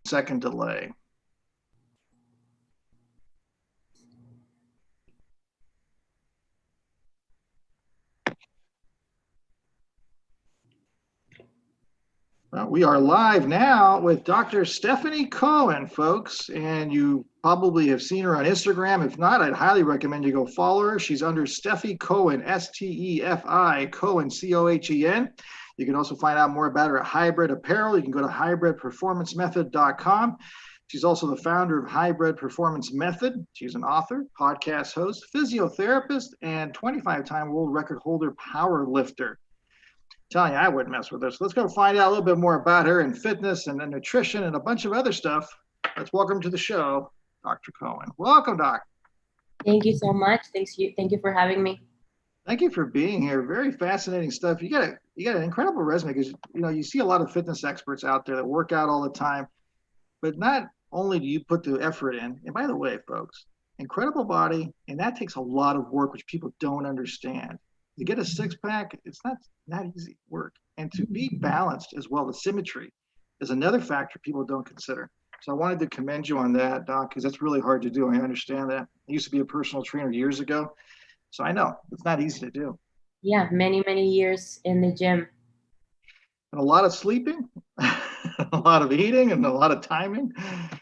second delay. Well, we are live now with Dr. Stefanie Cohen, folks, and you probably have seen her on Instagram. If not, I'd highly recommend you go follow her. She's under Steffi Cohen, Stefi Cohen, Cohen. You can also find out more about her at Hybrid Apparel. You can go to hybridperformancemethod.com. She's also the founder of Hybrid Performance Method. She's an author, podcast host, physiotherapist, and 25-time world record holder power lifter. Telling you, I wouldn't mess with her. So let's go find out a little bit more about her and fitness and nutrition and a bunch of other stuff. Let's welcome to the show, Dr. Cohen. Welcome, Doc. Thank you so much. Thank you for having me. Thank you for being here. Very fascinating stuff. You got an incredible resume because you see a lot of fitness experts out there that work out all the time, but not only do you put the effort in. And by the way, folks, incredible body, and that takes a lot of work, which people don't understand. To get a six-pack, it's not easy work. And to be balanced as well, the symmetry is another factor people don't consider. So I wanted to commend you on that, Doc, because that's really hard to do. I understand that. I used to be a personal trainer years ago, so I know it's not easy to do. Yeah, many, many years in the gym. And a lot of sleeping, a lot of eating, and a lot of timing.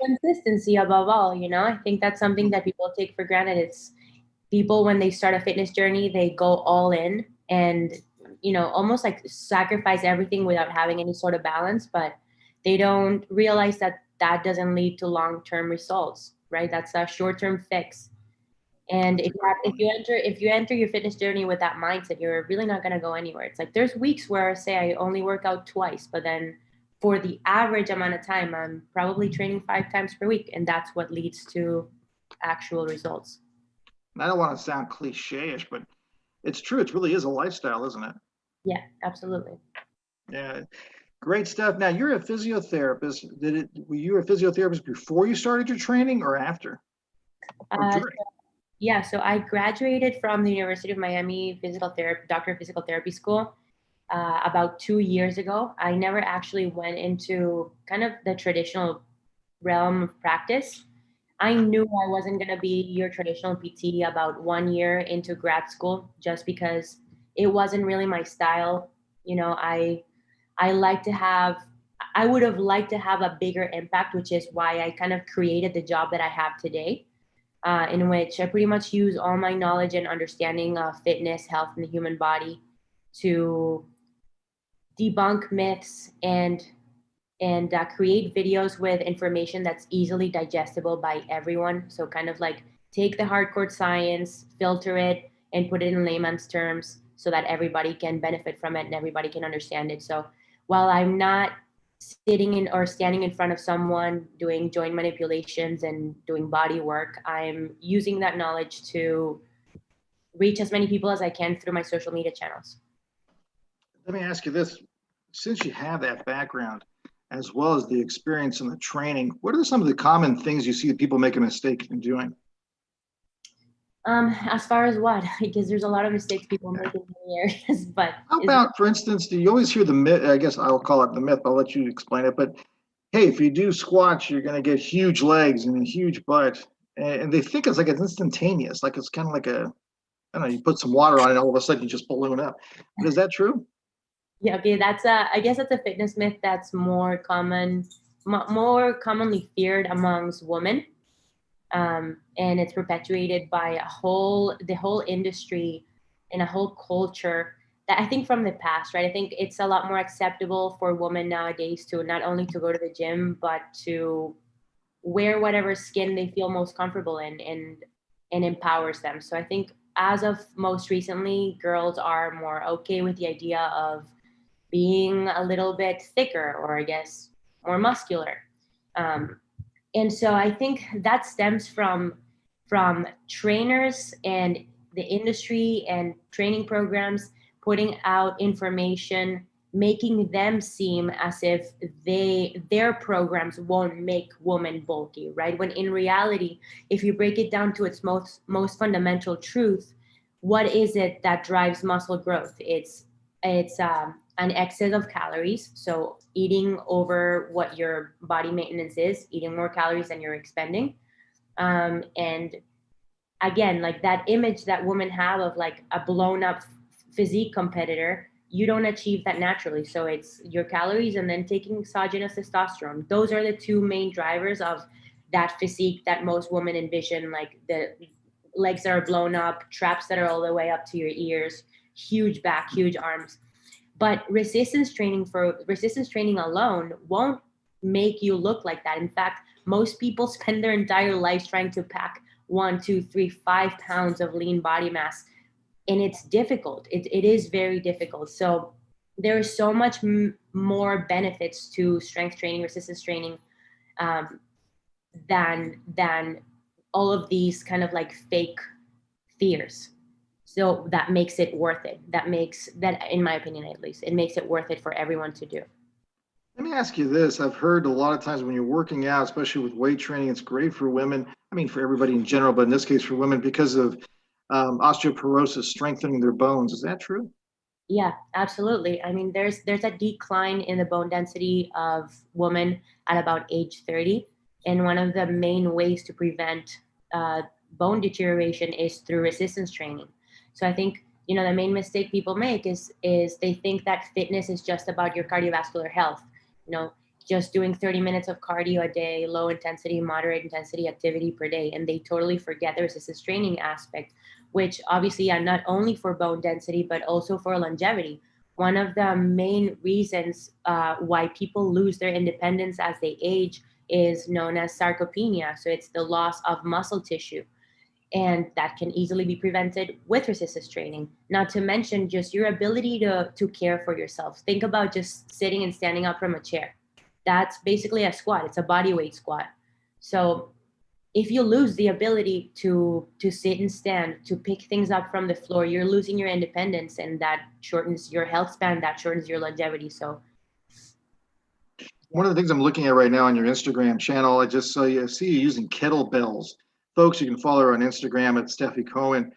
Consistency above all, I think that's something that people take for granted. It's people, when they start a fitness journey, they go all in and, almost like sacrifice everything without having any sort of balance, but they don't realize that that doesn't lead to long-term results, right? That's a short-term fix. And if you enter your fitness journey with that mindset, you're really not going to go anywhere. It's like there's weeks where, say, I only work out twice, but then for the average amount of time, I'm probably training 5 times per week, and that's what leads to actual results. I don't want to sound cliche-ish, but it's true. It really is a lifestyle, isn't it? Yeah, absolutely. Yeah, great stuff. Now, you're a physiotherapist. Were you a physiotherapist before you started your training or after? So I graduated from the University of Miami Doctor of Physical Therapy School about 2 years ago. I never actually went into kind of the traditional realm of practice. I knew I wasn't going to be your traditional PT about 1 year into grad school, just because it wasn't really my style. I would have liked to have a bigger impact, which is why I kind of created the job that I have today, in which I pretty much use all my knowledge and understanding of fitness, health, and the human body to debunk myths and create videos with information that's easily digestible by everyone. So kind of like take the hardcore science, filter it, and put it in layman's terms so that everybody can benefit from it and everybody can understand it. So while I'm not sitting in or standing in front of someone doing joint manipulations and doing body work, I'm using that knowledge to reach as many people as I can through my social media channels. Let me ask you this. Since you have that background, as well as the experience in the training, what are some of the common things you see that people make a mistake in doing? As far as what? Because there's a lot of mistakes people make in many areas, but how about, for instance, do you always hear the myth? I guess I'll call it the myth. I'll let you explain it. But hey, if you do squats, you're going to get huge legs and a huge butt, and they think it's like it's instantaneous, like it's kind of like I don't know, you put some water on it, all of a sudden you just balloon up. But is that true? Yeah, okay, I guess that's a fitness myth that's more commonly feared amongst women, and it's perpetuated by the whole industry and a whole culture that I think from the past, right? I think it's a lot more acceptable for women nowadays to not only to go to the gym, but to wear whatever skin they feel most comfortable in and empowers them. So I think as of most recently, girls are more okay with the idea of being a little bit thicker, or I guess more muscular. And so I think that stems from trainers and the industry and training programs putting out information, making them seem as if their programs won't make women bulky, right? When in reality, if you break it down to its most fundamental truth, what is it that drives muscle growth? It's an excess of calories. So eating over what your body maintenance is, eating more calories than you're expending. And again, like that image that women have of like a blown up physique competitor, you don't achieve that naturally. So it's your calories and then taking exogenous testosterone. Those are the two main drivers of that physique that most women envision, like the legs that are blown up, traps that are all the way up to your ears, huge back, huge arms. But resistance training alone won't make you look like that. In fact, most people spend their entire lives trying to pack 1, 2, 3, 5 pounds of lean body mass, and it's difficult. It is very difficult. So there is so much more benefits to strength training, resistance training, um, than all of these kind of like fake fears. So that makes it worth it. That makes that, in my opinion, at least, it makes it worth it for everyone to do. Let me ask you this. I've heard a lot of times when you're working out, especially with weight training, it's great for women. I mean, for everybody in general, but in this case for women because of osteoporosis, strengthening their bones. Is that true? Yeah, absolutely. I mean, there's a decline in the bone density of women at about age 30, and one of the main ways to prevent bone deterioration is through resistance training. So I think the main mistake people make is they think that fitness is just about your cardiovascular health. You know, just doing 30 minutes of cardio a day, low intensity, moderate intensity activity per day, and they totally forget the resistance training aspect, which obviously are not only for bone density, but also for longevity. One of the main reasons why people lose their independence as they age is known as sarcopenia. So it's the loss of muscle tissue. And that can easily be prevented with resistance training. Not to mention just your ability to care for yourself. Think about just sitting and standing up from a chair. That's basically a squat. It's a body weight squat. So if you lose the ability to sit and stand, to pick things up from the floor, you're losing your independence, and that shortens your health span, that shortens your longevity. So One of the things I'm looking at right now on your Instagram channel, I just saw you see you using kettlebells. Folks, you can follow her on Instagram at Stefanie Cohen.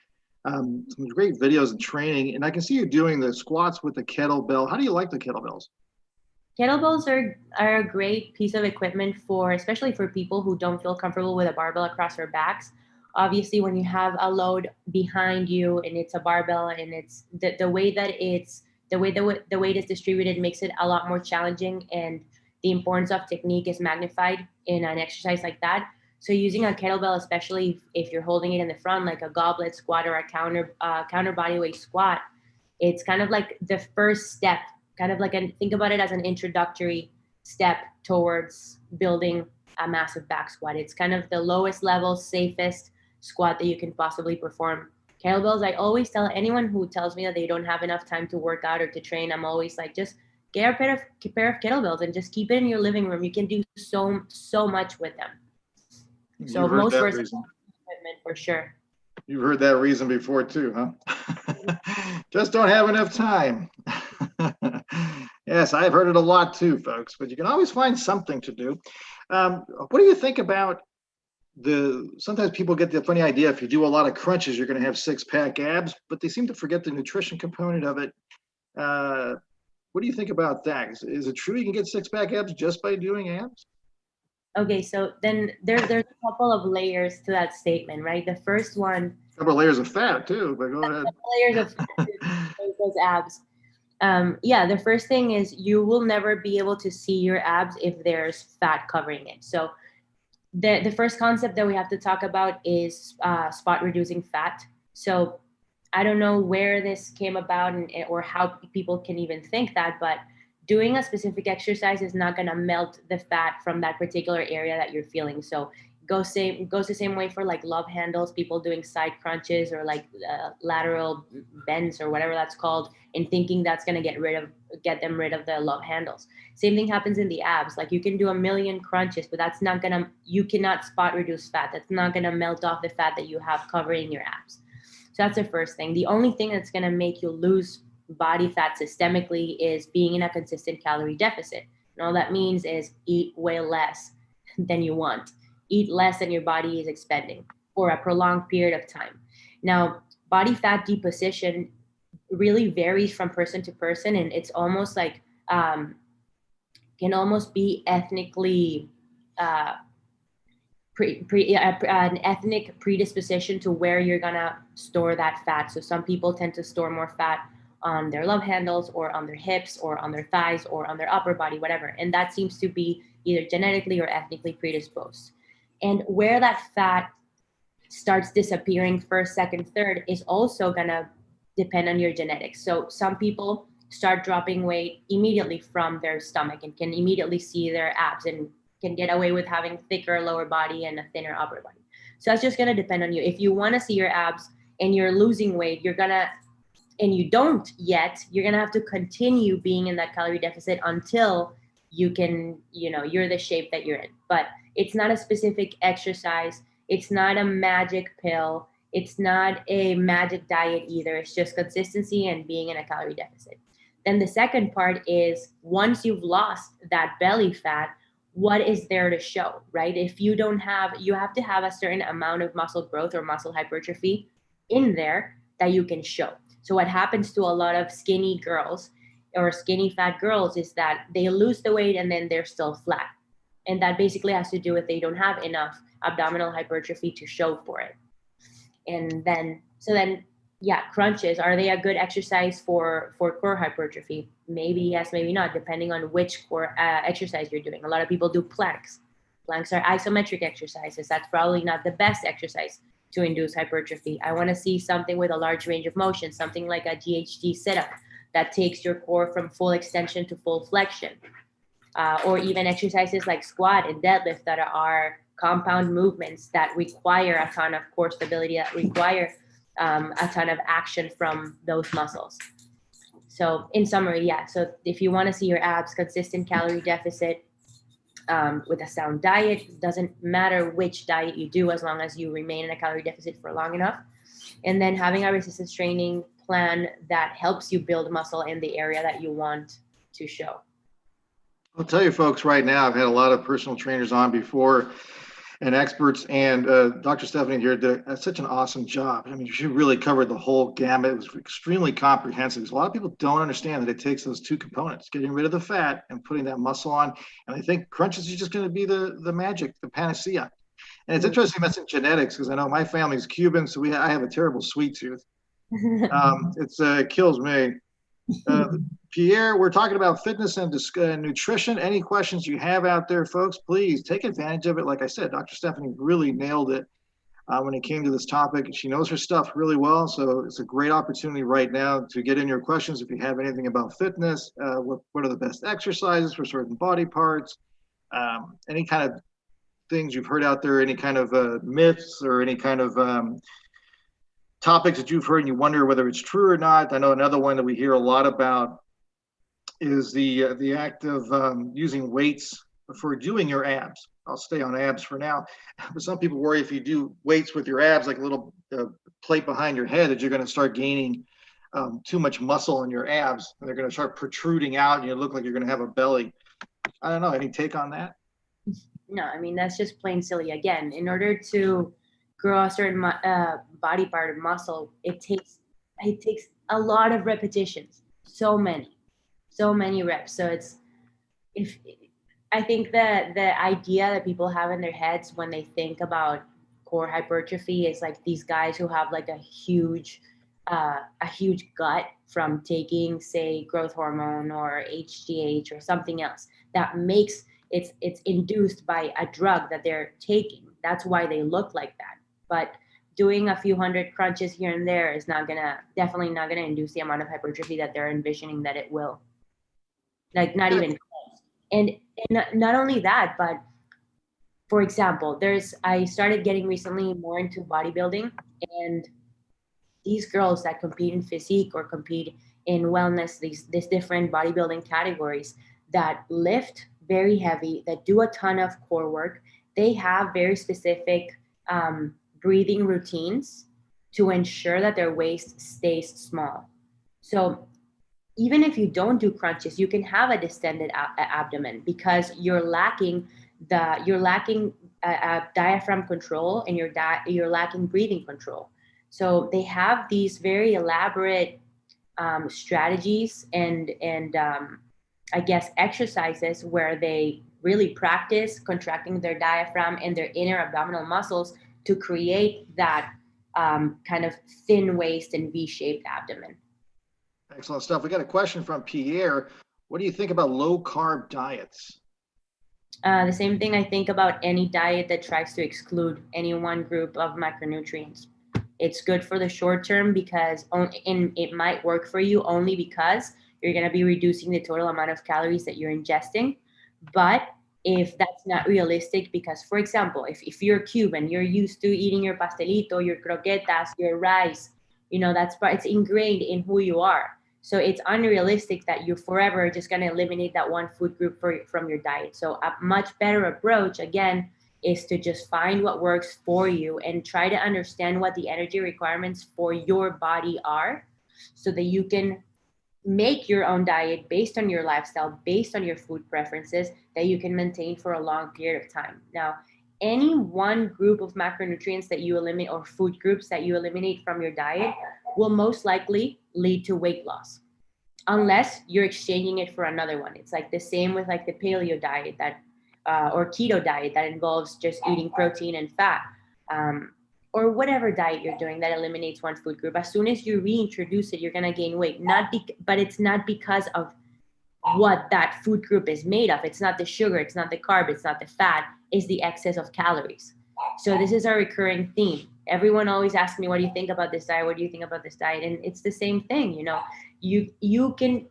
Some great videos and training, and I can see you doing the squats with the kettlebell. How do you like the kettlebells? kettlebells are a great piece of equipment for, especially for people who don't feel comfortable with a barbell across their backs. Obviously, when you have a load behind you and it's a barbell, and it's the way that it's the weight is distributed makes it a lot more challenging, and the importance of technique is magnified in an exercise like that. So using a kettlebell, especially if you're holding it in the front, like a goblet squat or a counter body weight squat, it's kind of like the first step, kind of like think about it as an introductory step towards building a massive back squat. It's kind of the lowest level, safest squat that you can possibly perform. Kettlebells, I always tell anyone who tells me that they don't have enough time to work out or to train, I'm always like, just get a pair of kettlebells and just keep it in your living room. You can do so much with them. So You've heard most that versatile reason. equipment for sure. You've heard that reason before too, huh? Just don't have enough time. Yes, I've heard it a lot too, folks, but you can always find something to do. What do you think about sometimes people get the funny idea if you do a lot of crunches, you're going to have six-pack abs, but they seem to forget the nutrition component of it. What do you think about that? Is it true you can get six-pack abs just by doing abs? Okay, so then there's a couple of layers to that statement, right? The first one, A couple of layers of fat too, but go ahead. layers of fat to those abs. Yeah, the first thing is you will never be able to see your abs if there's fat covering it. So the first concept that we have to talk about is spot reducing fat. So I don't know where this came about or how people can even think that, but doing a specific exercise is not going to melt the fat from that particular area that you're feeling. So goes the same way for like love handles, people doing side crunches or like lateral bends or whatever that's called, and thinking that's going to get them rid of the love handles. Same thing happens in the abs. Like you can do a million crunches, but you cannot spot reduce fat. That's not going to melt off the fat that you have covering your abs. So that's the first thing. The only thing that's going to make you lose body fat systemically is being in a consistent calorie deficit. And all that means is eat way less than you want. Eat less than your body is expending for a prolonged period of time. Now, body fat deposition really varies from person to person, and it's almost like can almost be ethnically uh, an ethnic predisposition to where you're gonna store that fat. So some people tend to store more fat on their love handles or on their hips or on their thighs or on their upper body, whatever. And that seems to be either genetically or ethnically predisposed. And where that fat starts disappearing first, second, third is also gonna depend on your genetics. So some people start dropping weight immediately from their stomach and can immediately see their abs and can get away with having thicker lower body and a thinner upper body. So that's just gonna depend on you. If you wanna see your abs and you're losing weight, and you don't yet, you're gonna have to continue being in that calorie deficit until you can, you're the shape that you're in. But it's not a specific exercise. It's not a magic pill. It's not a magic diet either. It's just consistency and being in a calorie deficit. Then the second part is once you've lost that belly fat, what is there to show, right? If you don't have, you have to have a certain amount of muscle growth or muscle hypertrophy in there that you can show. So what happens to a lot of skinny girls or skinny fat girls is that they lose the weight and then they're still flat. And that basically has to do with they don't have enough abdominal hypertrophy to show for it. And then, yeah, crunches, are they a good exercise for core hypertrophy? Maybe yes, maybe not, depending on which core exercise you're doing. A lot of people do planks. Planks are isometric exercises. That's probably not the best exercise to induce hypertrophy. I want to see something with a large range of motion, something like a GHD sit-up that takes your core from full extension to full flexion. Or even exercises like squat and deadlift that are compound movements that require a ton of core stability, that require a ton of action from those muscles. So in summary, yeah, so if you want to see your abs, consistent calorie deficit with a sound diet, doesn't matter which diet you do as long as you remain in a calorie deficit for long enough. And then having a resistance training plan that helps you build muscle in the area that you want to show. I'll tell you folks right now, I've had a lot of personal trainers on before and experts, and Dr. Stefanie here did such an awesome job. I mean, she really covered the whole gamut. It was extremely comprehensive because a lot of people don't understand that it takes those two components, getting rid of the fat and putting that muscle on. And I think crunches is just going to be the magic, the panacea. And it's interesting you mentioned genetics because I know my family's Cuban, so I have a terrible sweet tooth. It kills me. Pierre, we're talking about fitness and nutrition. Any questions you have out there, folks, please take advantage of it. Like I said, Dr. Stefanie really nailed it when it came to this topic. She knows her stuff really well, so it's a great opportunity right now to get in your questions. If you have anything about fitness, what are the best exercises for certain body parts, any kind of things you've heard out there, any kind of myths or any kind of topics that you've heard and you wonder whether it's true or not. I know another one that we hear a lot about is the act of using weights for doing your abs. I'll stay on abs for now, but some people worry if you do weights with your abs, like a little plate behind your head, that you're going to start gaining too much muscle in your abs, and they're going to start protruding out, and you look like you're going to have a belly. I don't know. Any take on that? No, I mean that's just plain silly. Again, in order to grow a certain body part of muscle, it takes a lot of repetitions, so many reps. So if I think that the idea that people have in their heads when they think about core hypertrophy is like these guys who have like a huge gut from taking, say, growth hormone or HGH or something else that makes it's induced by a drug that they're taking. That's why they look like that. But doing a few hundred crunches here and there is definitely not gonna induce the amount of hypertrophy that they're envisioning that it will. Like not even close. And not only that, but for example, I started getting recently more into bodybuilding, and these girls that compete in physique or compete in wellness, these different bodybuilding categories that lift very heavy, that do a ton of core work, they have very specific breathing routines to ensure that their waist stays small. So even if you don't do crunches, you can have a distended abdomen because you're lacking diaphragm control and you're lacking breathing control. So they have these very elaborate strategies and I guess exercises where they really practice contracting their diaphragm and their inner abdominal muscles to create that kind of thin waist and V-shaped abdomen. Excellent stuff. We got a question from Pierre. What do you think about low carb diets? The same thing I think about any diet that tries to exclude any one group of macronutrients. It's good for the short term because it might work for you only because you're going to be reducing the total amount of calories that you're ingesting. But if that's not realistic, because for example, if you're Cuban, you're used to eating your pastelito, your croquetas, your rice, it's ingrained in who you are. So it's unrealistic that you're forever just going to eliminate that one food group from your diet. So a much better approach, again, is to just find what works for you and try to understand what the energy requirements for your body are so that you can make your own diet based on your lifestyle, based on your food preferences that you can maintain for a long period of time. Now, any one group of macronutrients that you eliminate or food groups that you eliminate from your diet will most likely lead to weight loss unless you're exchanging it for another one. It's like the same with like the paleo diet that or keto diet that involves just eating protein and fat, or whatever diet you're doing that eliminates one food group. As soon as you reintroduce it, you're going to gain weight. But it's not because of what that food group is made of. It's not the sugar, it's not the carb, it's not the fat, it's the excess of calories. So this is a recurring theme. Everyone always asks me, what do you think about this diet? What do you think about this diet? And it's the same thing, you can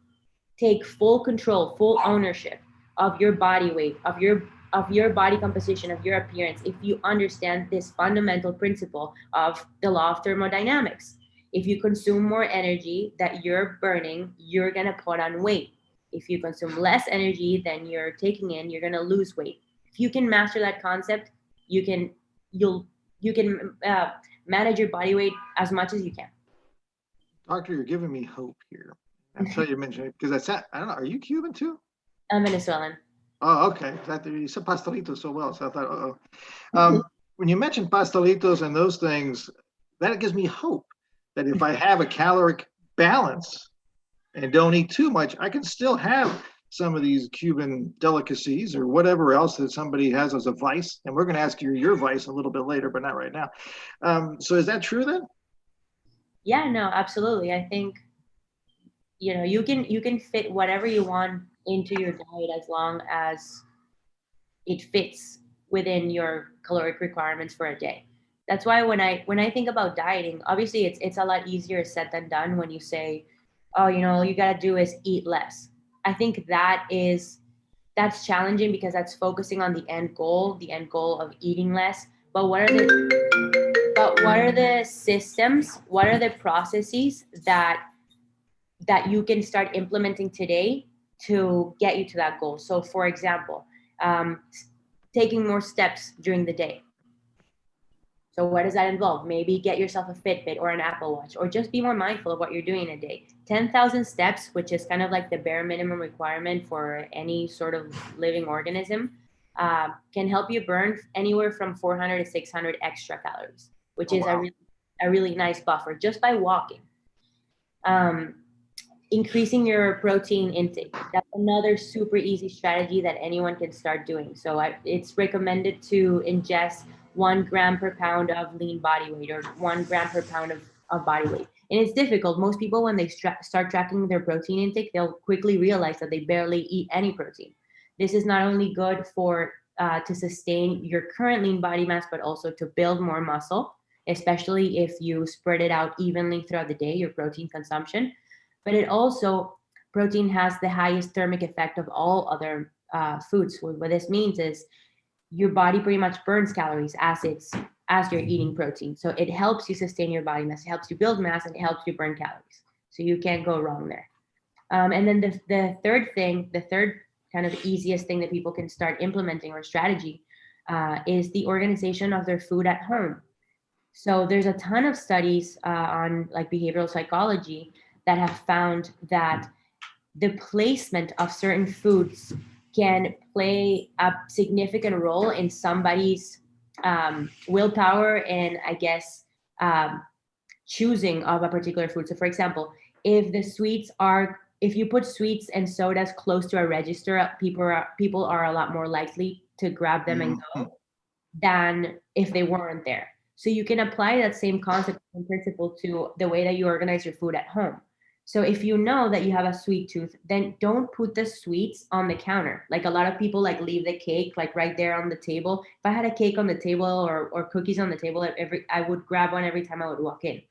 take full control, full ownership of your body weight, of your body composition, of your appearance, if you understand this fundamental principle of the law of thermodynamics. If you consume more energy that you're burning, you're going to put on weight. If you consume less energy than you're taking in, you're going to lose weight. If you can master that concept, you can manage your body weight as much as you can. Doctor, you're giving me hope here. I'm sorry you mentioned it because I don't know. Are you Cuban too? I'm Venezuelan. Oh, okay. You said pastelitos so well, so I thought, when you mentioned pastelitos and those things, that gives me hope that if I have a caloric balance and don't eat too much, I can still have some of these Cuban delicacies or whatever else that somebody has as a vice. And we're going to ask you your vice a little bit later, but not right now. So is that true then? Yeah, no, absolutely. I think you can fit whatever you want into your diet as long as it fits within your caloric requirements for a day. That's why when I think about dieting, obviously it's a lot easier said than done when you say, oh, all you got to do is eat less. I think that's challenging because that's focusing on the end goal of eating less. But what are the systems? What are the processes that you can start implementing today to get you to that goal? So, for example, taking more steps during the day. So what does that involve? Maybe get yourself a Fitbit or an Apple Watch, or just be more mindful of what you're doing in a day. 10,000 steps, which is kind of like the bare minimum requirement for any sort of living organism, can help you burn anywhere from 400 to 600 extra calories, which is a really nice buffer just by walking. Increasing your protein intake. That's another super easy strategy that anyone can start doing. So it's recommended to ingest 1 gram per pound of lean body weight or 1 gram per pound of body weight. And it's difficult. Most people, when they start tracking their protein intake, they'll quickly realize that they barely eat any protein. This is not only good for to sustain your current lean body mass, but also to build more muscle, especially if you spread it out evenly throughout the day, your protein consumption. But protein has the highest thermic effect of all other foods. What this means is your body pretty much burns calories as you're eating protein. So it helps you sustain your body mass, it helps you build mass, and it helps you burn calories. So you can't go wrong there. And then the third kind of easiest thing that people can start implementing or strategy is the organization of their food at home. So there's a ton of studies on like behavioral psychology that have found that the placement of certain foods can play a significant role in somebody's willpower and I guess choosing of a particular food. So for example, if you put sweets and sodas close to a register, people are a lot more likely to grab them and Mhm. go than if they weren't there. So you can apply that same concept and principle to the way that you organize your food at home. So if you know that you have a sweet tooth, then don't put the sweets on the counter. Like a lot of people like leave the cake like right there on the table. If I had a cake on the table or cookies on the table, I would grab one every time I would walk in.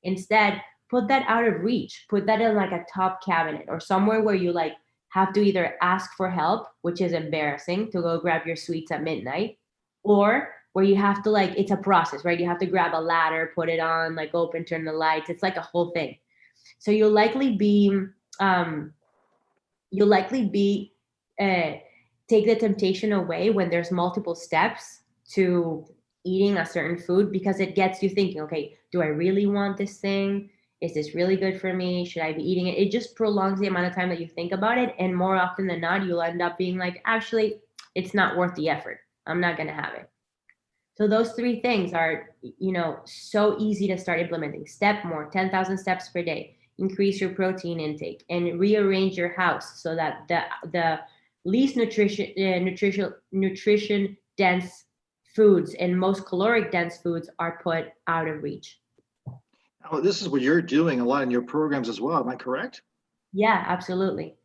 Instead, put that out of reach. Put that in like a top cabinet or somewhere where you like have to either ask for help, which is embarrassing to go grab your sweets at midnight, or where you have to like it's a process, right? You have to grab a ladder, put it on, like open, turn the lights. It's like a whole thing. So um, you'll likely be uh, take the temptation away when there's multiple steps to eating a certain food because it gets you thinking, okay, do I really want this thing? Is this really good for me? Should I be eating it? It just prolongs the amount of time that you think about it. And more often than not, you'll end up being like, actually, it's not worth the effort. I'm not going to have it. So those three things are, so easy to start implementing. Step more, 10,000 steps per day. Increase your protein intake and rearrange your house so that the least nutrition dense foods and most caloric dense foods are put out of reach. Now, this is what you're doing a lot in your programs as well. Am I correct? Yeah, absolutely.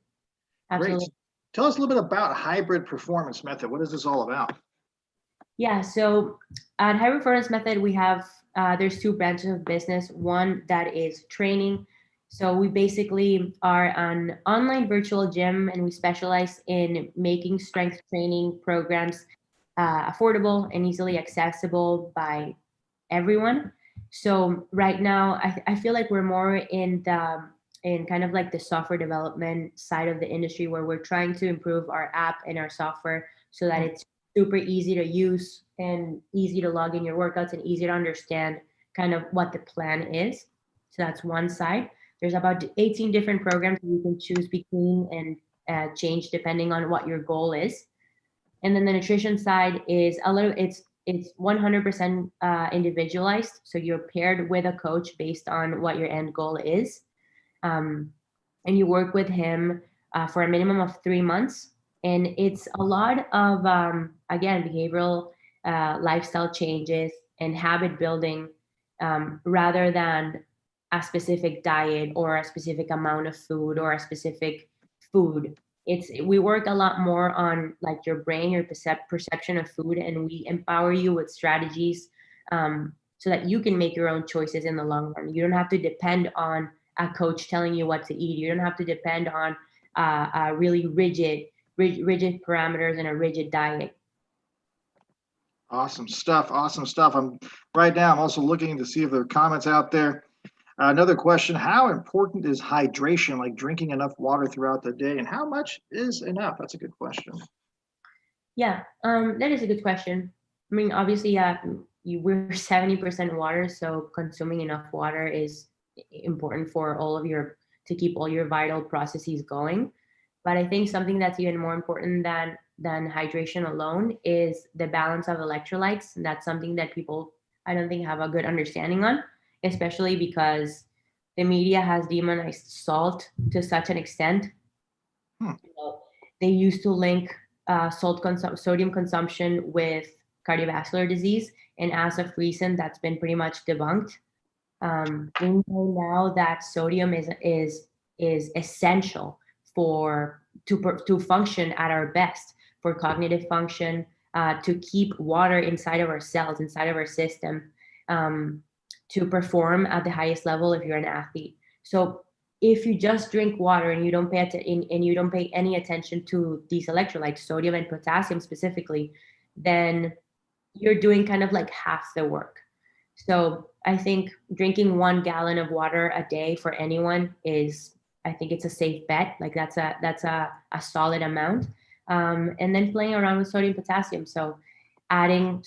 Great. Absolutely. Tell us a little bit about hybrid performance method. What is this all about? Yeah, so at High Performance Method, we have there's two branches of business. One that is training. So we basically are an online virtual gym, and we specialize in making strength training programs affordable and easily accessible by everyone. So right now, I feel like we're more in kind of like the software development side of the industry where we're trying to improve our app and our software so that it's super easy to use and easy to log in your workouts and easy to understand kind of what the plan is. So that's one side. There's about 18 different programs that you can choose between and change depending on what your goal is. And then the nutrition side is it's 100% individualized. So you're paired with a coach based on what your end goal is, um, and you work with him for a minimum of 3 months. And it's a lot of again behavioral lifestyle changes and habit building rather than a specific diet or a specific amount of food or a specific food. We work a lot more on like your brain, your perception of food, and we empower you with strategies so that you can make your own choices in the long run. You don't have to depend on a coach telling you what to eat. You don't have to depend on really rigid parameters and a rigid diet. Awesome stuff. Awesome stuff. Right now, I'm also looking to see if there are comments out there. Another question, how important is hydration, like drinking enough water throughout the day, and how much is enough? That's a good question. Yeah, that is a good question. I mean, obviously, we're 70% water, so consuming enough water is important for to keep all your vital processes going. But I think something that's even more important than hydration alone is the balance of electrolytes. And that's something that people I don't think have a good understanding on, especially because the media has demonized salt to such an extent. Hmm. They used to link sodium consumption with cardiovascular disease, and as of recent, that's been pretty much debunked. We know now that sodium is essential to function at our best, for cognitive function, to keep water inside of our cells, inside of our system, to perform at the highest level if you're an athlete. So if you just drink water and you don't pay any attention to these electrolytes, sodium and potassium specifically, then you're doing kind of like half the work. So I think drinking 1 gallon of water a day for anyone I think it's a safe bet. Like that's a solid amount. And then playing around with sodium, potassium. So adding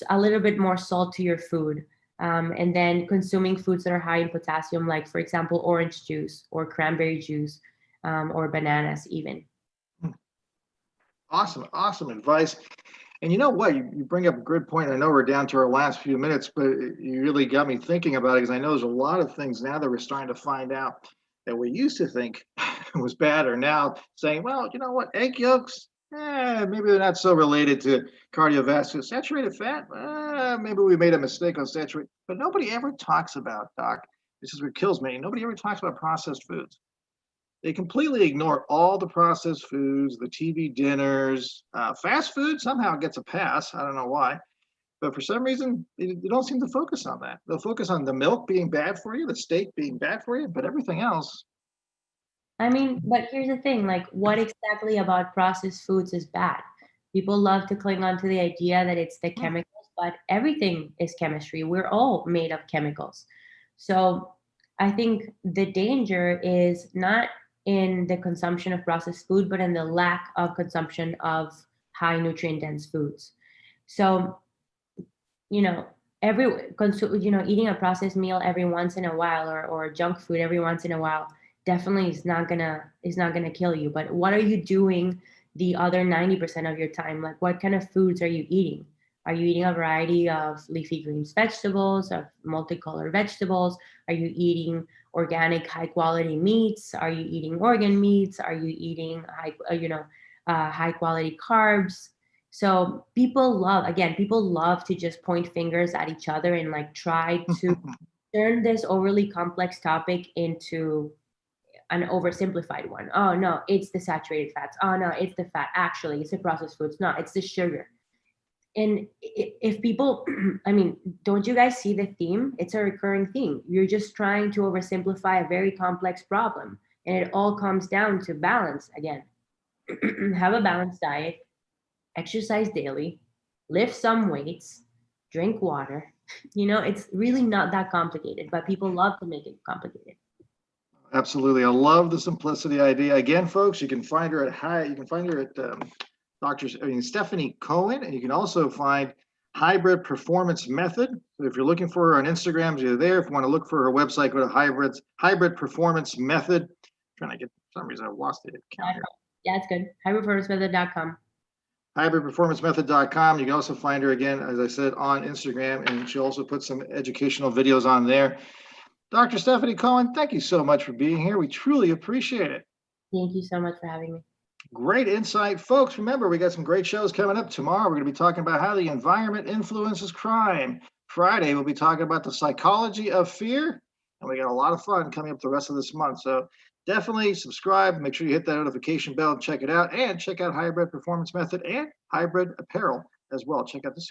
a little bit more salt to your food. And then consuming foods that are high in potassium, like for example, orange juice or cranberry juice, or bananas even. Awesome, awesome advice. And you know what? You bring up a good point. I know we're down to our last few minutes, but you really got me thinking about it because I know there's a lot of things now that we're starting to find out. that we used to think was bad are now saying, well, you know what, egg yolks, maybe they're not so related to cardiovascular. Saturated fat, maybe we made a mistake on saturated, but nobody ever talks about, Doc, this is what kills me. Nobody ever talks about processed foods. They completely ignore all the processed foods, the TV dinners, fast food somehow gets a pass. I don't know why. But for some reason, they don't seem to focus on that. They'll focus on the milk being bad for you, the steak being bad for you, but everything else. I mean, but here's the thing, like what exactly about processed foods is bad? People love to cling on to the idea that it's the Hmm. chemicals, but everything is chemistry. We're all made of chemicals. So I think the danger is not in the consumption of processed food, but in the lack of consumption of high nutrient dense foods. So, you know, eating a processed meal every once in a while, or junk food every once in a while definitely is not gonna kill you. But what are you doing the other 90% of your time? Like what kind of foods are you eating? Are you eating a variety of leafy greens, vegetables, of multicolored vegetables? Are you eating organic, high quality meats? Are you eating organ meats? Are you eating high quality carbs? So people love to just point fingers at each other and like try to turn this overly complex topic into an oversimplified one. Oh no, it's the saturated fats. Oh no, it's the fat. Actually, it's the processed foods. No, it's the sugar. And if people, I mean, don't you guys see the theme? It's a recurring theme. You're just trying to oversimplify a very complex problem. And it all comes down to balance again. Have a balanced diet, exercise daily, lift some weights, drink water. It's really not that complicated, but people love to make it complicated. Absolutely. I love the simplicity idea. Again, folks, you can find her at Stefanie Cohen, and you can also find Hybrid Performance Method. So if you're looking for her on Instagram, she's there. If you want to look for her website, go to Hybrid Performance Method. Trying to get, for some reason, I've lost the account here. Yeah, it's good. Hybridperformancemethod.com. Hybridperformancemethod.com. You can also find her again, as I said, on Instagram, and she'll also put some educational videos on there. Dr. Stefanie Cohen, thank you so much for being here. We truly appreciate it. Thank you so much for having me. Great insight. Folks, remember, we got some great shows coming up tomorrow. We're going to be talking about how the environment influences crime. Friday, we'll be talking about the psychology of fear. And we got a lot of fun coming up the rest of this month. So definitely subscribe. Make sure you hit that notification bell and check it out. And check out Hybrid Performance Method and Hybrid Apparel as well. Check out the